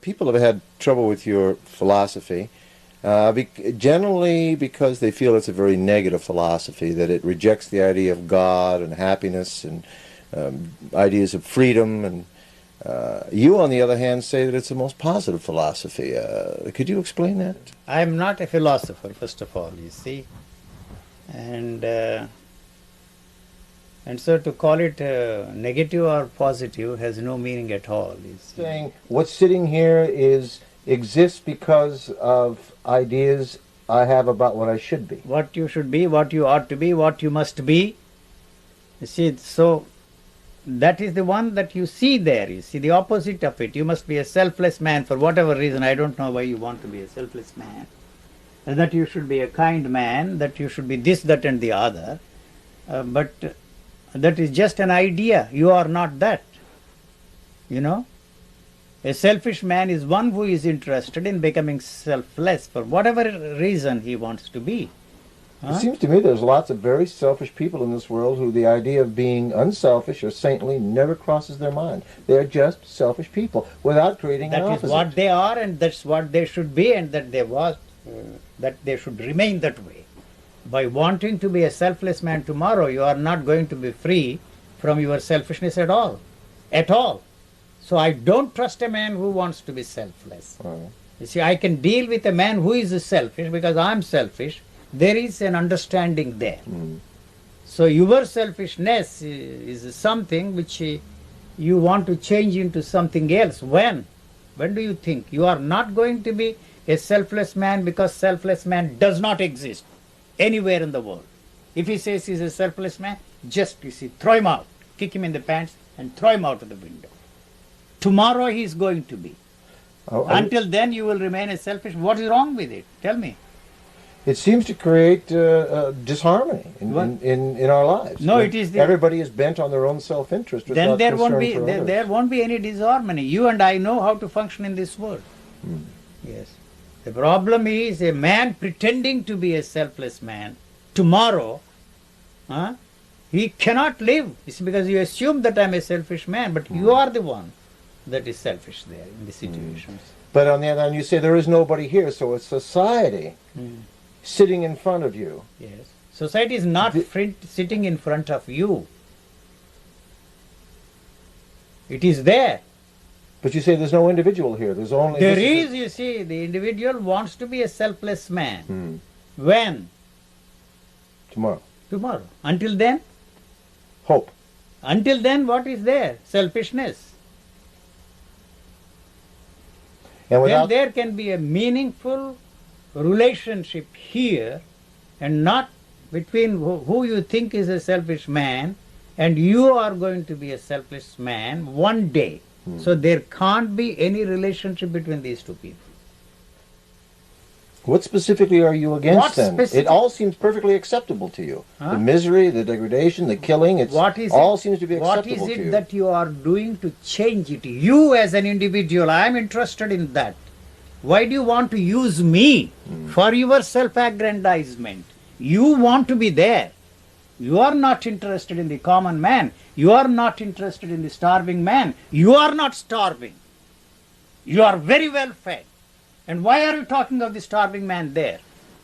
people have had trouble with your philosophy, generally because they feel it's a very negative philosophy, that it rejects the idea of God and happiness and ideas of freedom. And you, on the other hand, say that it's the most positive philosophy. Could you explain that? I am not a philosopher, first of all, you see. And so to call it negative or positive has no meaning at all. Saying what's sitting here exists because of ideas I have about what I should be. What you should be, what you ought to be, what you must be. You see, so that is the one that you see there. You see the opposite of it. You must be a selfless man for whatever reason. I don't know why you want to be a selfless man. And that you should be a kind man, that you should be this, that and the other. But that is just an idea. You are not that. You know? A selfish man is one who is interested in becoming selfless for whatever reason he wants to be. It seems to me there's lots of very selfish people in this world who the idea of being unselfish or saintly never crosses their mind. They're just selfish people without creating an opposite. That is what they are, and that's what they should be, and that they should remain that way. By wanting to be a selfless man tomorrow, you are not going to be free from your selfishness at all. At all. So I don't trust a man who wants to be selfless. Right. You see, I can deal with a man who is selfish because I'm selfish. There is an understanding there. So your selfishness is something which you want to change into something else. When? When do you think? You are not going to be a selfless man because selfless man does not exist anywhere in the world. If he says he's a selfless man, just, you see, throw him out, kick him in the pants and throw him out of the window. Tomorrow he is going to be. Until then you will remain a selfish. What is wrong with it? Tell me. It seems to create disharmony in our lives. No, it is everybody is bent on their own self-interest. Then there won't be any disharmony. You and I know how to function in this world. Yes. The problem is a man pretending to be a selfless man tomorrow, he cannot live. It's because you assume that I'm a selfish man, but you are the one that is selfish there in the situations. But on the other hand, you say there is nobody here, so it's society sitting in front of you. Yes. Society is not sitting in front of you. It is there. But you say there's no individual here. There's only... There is, you see, the individual wants to be a selfless man. When? Tomorrow. Tomorrow. Until then? Hope. Until then, what is there? Selfishness. And then there can be a meaningful relationship here, and not between who you think is a selfish man and you are going to be a selfish man one day. So there can't be any relationship between these two people. What specifically are you against then? It all seems perfectly acceptable to you. The misery, the degradation, the killing, all seems to be acceptable to you. What is it that you are doing to change it? You as an individual, I am interested in that. Why do you want to use me for your self-aggrandizement? You want to be there. You are not interested in the common man. You are not interested in the starving man. You are not starving. You are very well fed. And why are you talking of the starving man there?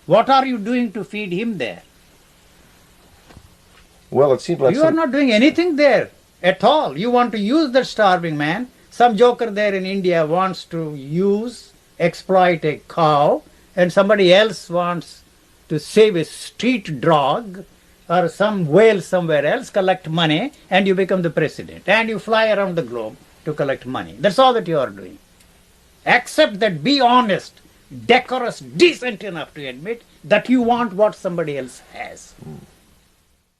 What are you doing to feed him there? Well, it seems like you are not doing anything there at all. You want to use the starving man. Some joker there in India wants to exploit a cow, and somebody else wants to save a street dog or some whale somewhere else, collect money, and you become the president. And you fly around the globe to collect money. That's all that you are doing. Except that be honest, decorous, decent enough to admit that you want what somebody else has.